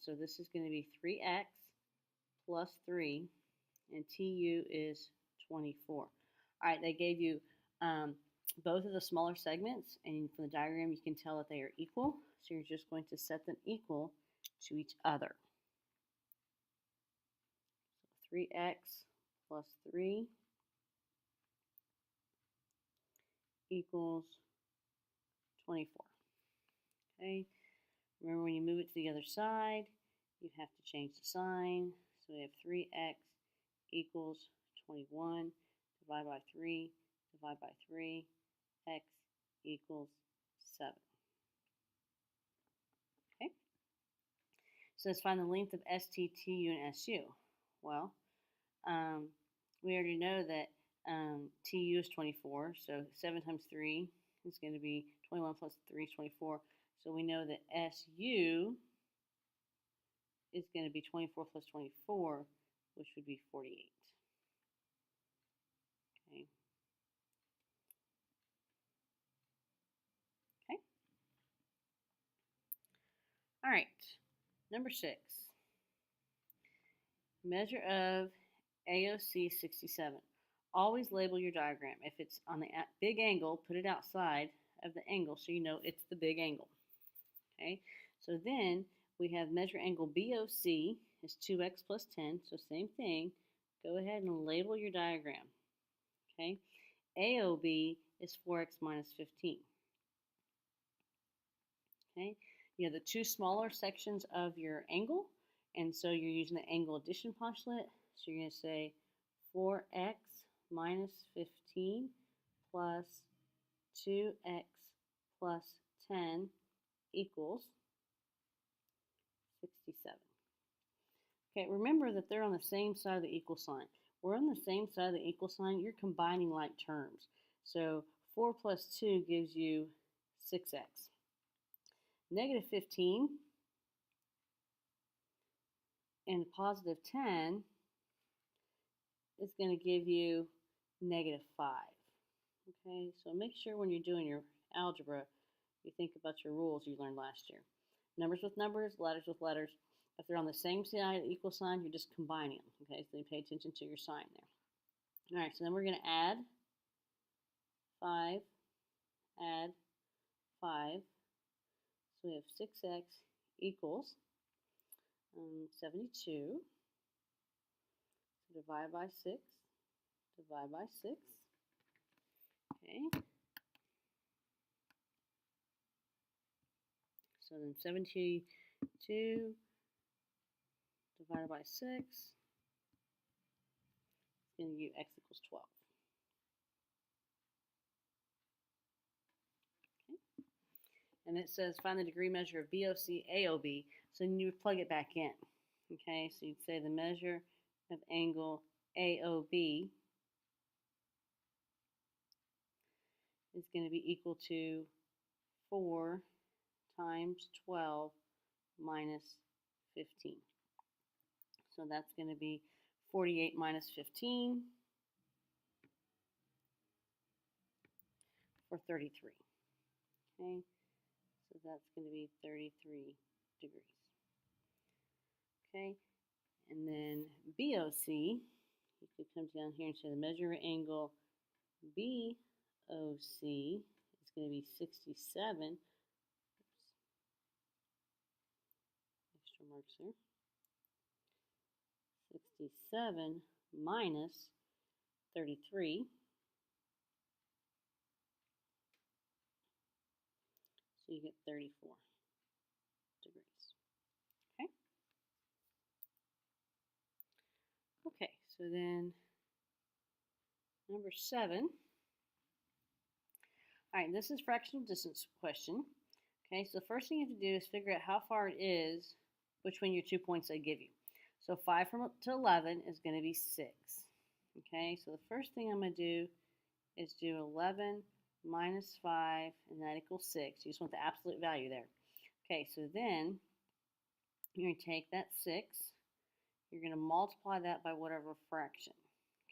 So this is going to be 3x plus 3, and TU is 24. All right, they gave you both of the smaller segments, and from the diagram you can tell that they are equal. So you're just going to set them equal to each other. So 3x plus 3 equals 24. Okay, remember when you move it to the other side, you have to change the sign. So we have 3x equals 21, divide by 3, divide by 3, x equals 7. Okay, so let's find the length of ST, TU, and SU. Well, we already know that TU is 24, so 7 times 3 is going to be 21 plus 3 is 24. So we know that SU is going to be 24 plus 24, which would be 48. Okay. Okay. All right. Number 6. Measure of AOC 67. Always label your diagram. If it's on the big angle, put it outside of the angle so you know it's the big angle. Okay, so then we have measure angle BOC is 2x plus 10, so same thing. Go ahead and label your diagram. Okay, AOB is 4x minus 15. Okay, you have the two smaller sections of your angle, and so you're using the angle addition postulate. So you're going to say 4x minus 15 plus 2x plus 10 equals 67. Okay, remember that they're on the same side of the equal sign. We're on the same side of the equal sign. You're combining like terms. So 4 plus 2 gives you 6x. Negative 15 and positive 10 is going to give you negative 5. Okay, so make sure when you're doing your algebra, you think about your rules you learned last year. Numbers with numbers, letters with letters. If they're on the same side of the equal sign, you're just combining them. Okay, so you pay attention to your sign there. All right, so then we're going to add 5, add 5. So we have 6x equals 72. So divide by 6, divide by 6. Okay. So then 72 divided by 6 is going to give you x equals 12. Okay. And it says find the degree measure of BOC AOB. So then you would plug it back in. Okay, so you'd say the measure of angle AOB is going to be equal to 4 times 12 minus 15. So that's going to be 48 minus 15 for 33. Okay, so that's going to be 33 degrees. Okay, and then BOC, you could come down here and say the measure of angle BOC is going to be 67. Oops. Extra marks there. 67 minus 33. So you get 34 degrees. Okay? Okay, so then number 7. All right, this is fractional distance question. Okay, so the first thing you have to do is figure out how far it is between your 2 points they give you. So 5 to 11 is going to be 6. Okay, so the first thing I'm going to do is do 11 minus 5, and that equals 6. You just want the absolute value there. Okay, so then you're going to take that 6, you're going to multiply that by whatever fraction.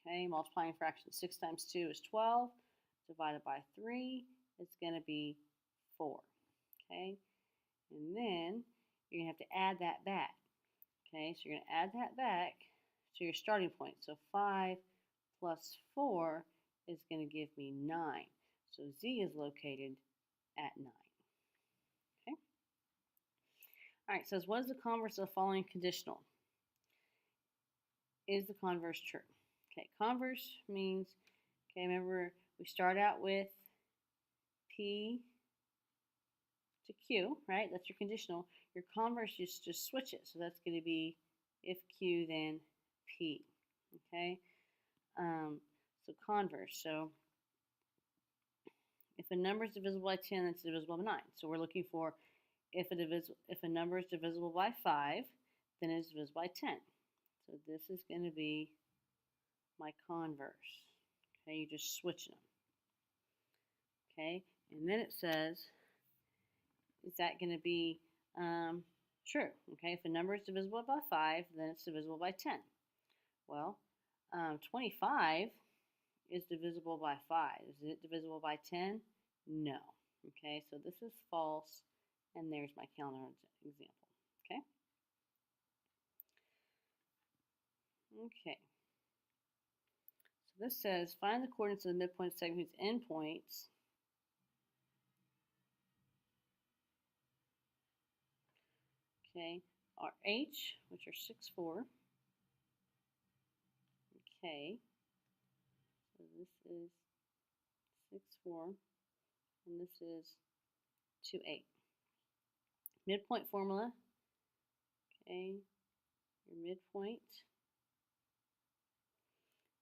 Okay, multiplying fraction. 6 times 2 is 12, divided by 3 is going to be 4. Okay, and then you're going to have to add that back. Okay, so you're going to add that back to your starting point. So 5 plus 4 is going to give me 9. So Z is located at 9. Okay. All right, so what is the converse of the following conditional? Is the converse true? Okay, converse means, okay, remember we start out with P to Q, right? That's your conditional. Your converse just switch it. So that's going to be if Q, then P. Okay? So converse. So if a number is divisible by 10, that's divisible by 9. So we're looking for if a number is divisible by 5, then it's divisible by 10. So this is going to be my converse. Okay, you just switch them. Okay, and then it says, is that going to be true? Okay, if a number is divisible by 5, then it's divisible by 10. Well, 25 is divisible by 5. Is it divisible by 10? No. Okay, so this is false, and there's my counter example. Okay? Okay. So this says, find the coordinates of the midpoint segment whose endpoints are H, which are 6, 4. Okay. So this is 6, 4, and this is 2, 8. Midpoint formula. Okay. Your midpoint,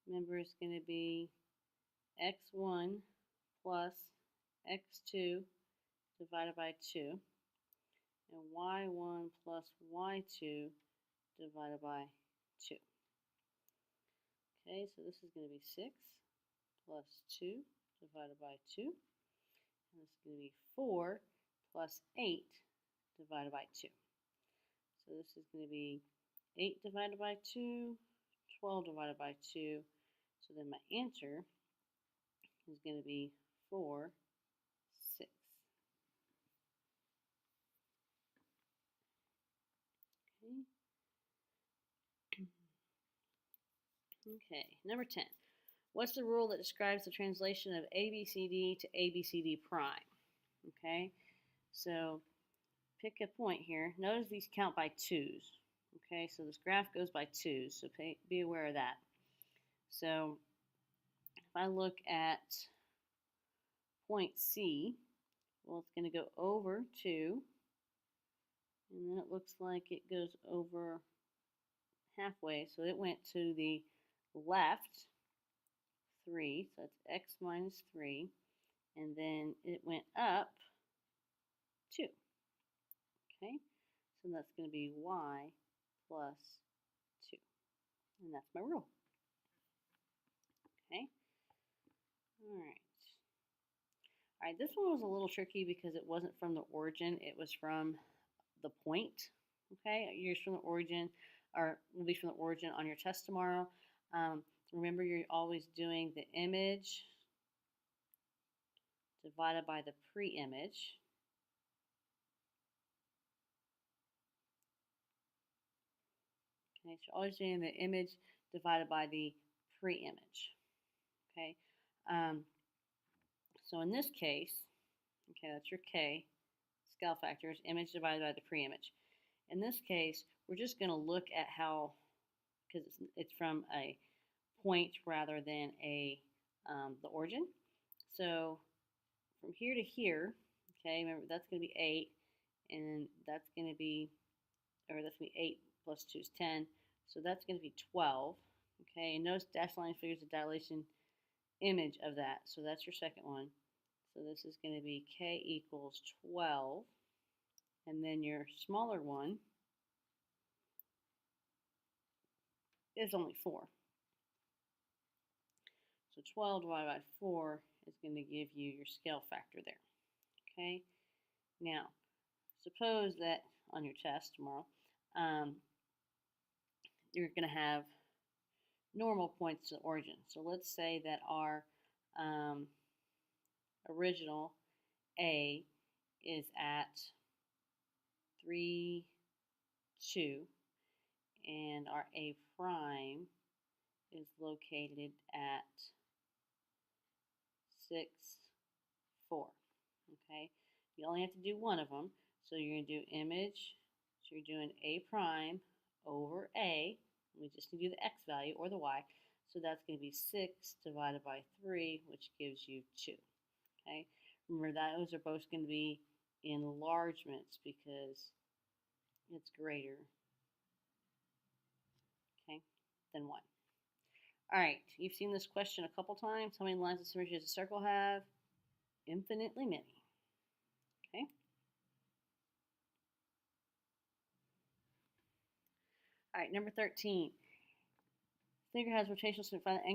remember, is going to be x1 plus x2 divided by 2, and y1 plus y2 divided by 2. Okay, so this is going to be 6 plus 2 divided by 2, and this is going to be 4 plus 8 divided by 2. So this is going to be 8 divided by 2, 12 divided by 2. So then my answer is going to be 4, 6. Okay, number 10. What's the rule that describes the translation of ABCD to ABCD prime? Okay, so pick a point here. Notice these count by 2's. Okay, so this graph goes by 2's, so be aware of that. So if I look at point C, well, it's going to go over 2, and then it looks like it goes over halfway, so it went to the left 3, so that's x minus 3, and then it went up 2. Okay, so that's going to be y plus 2, and that's my rule. Okay, all right, this one was a little tricky because it wasn't from the origin, it was from the point. Okay, yours from the origin, or will be from the origin on your test tomorrow. Remember, you're always doing the image divided by the pre-image. Okay, so you're always doing the image divided by the pre-image. Okay, so in this case, okay, that's your K, scale factors, image divided by the pre-image. In this case, we're just going to look at how, because it's from a point rather than a the origin. So from here to here, okay, remember that's going to be 8, and that's going to be, or that's going to be 8 plus 2 is 10, so that's going to be 12. Okay, and notice dashed line figures the dilation image of that, so that's your second one. So this is going to be K equals 12, and then your smaller one is only 4. So 12 divided by 4 is going to give you your scale factor there. Okay, now suppose that on your test tomorrow, you're going to have normal points to the origin. So let's say that our original A is at 3, 2, and our A prime is located at 6, 4. Okay, you only have to do one of them, so you're going to do image, so you're doing A prime over A. We just need to do the x value or the y, so that's going to be 6 divided by 3, which gives you 2. Okay, remember those are both going to be enlargements because it's greater, okay, than 1. All right, you've seen this question a couple times. How many lines of symmetry does a circle have? Infinitely many. Okay. All right, number 13. Figure has rotational, so find the angle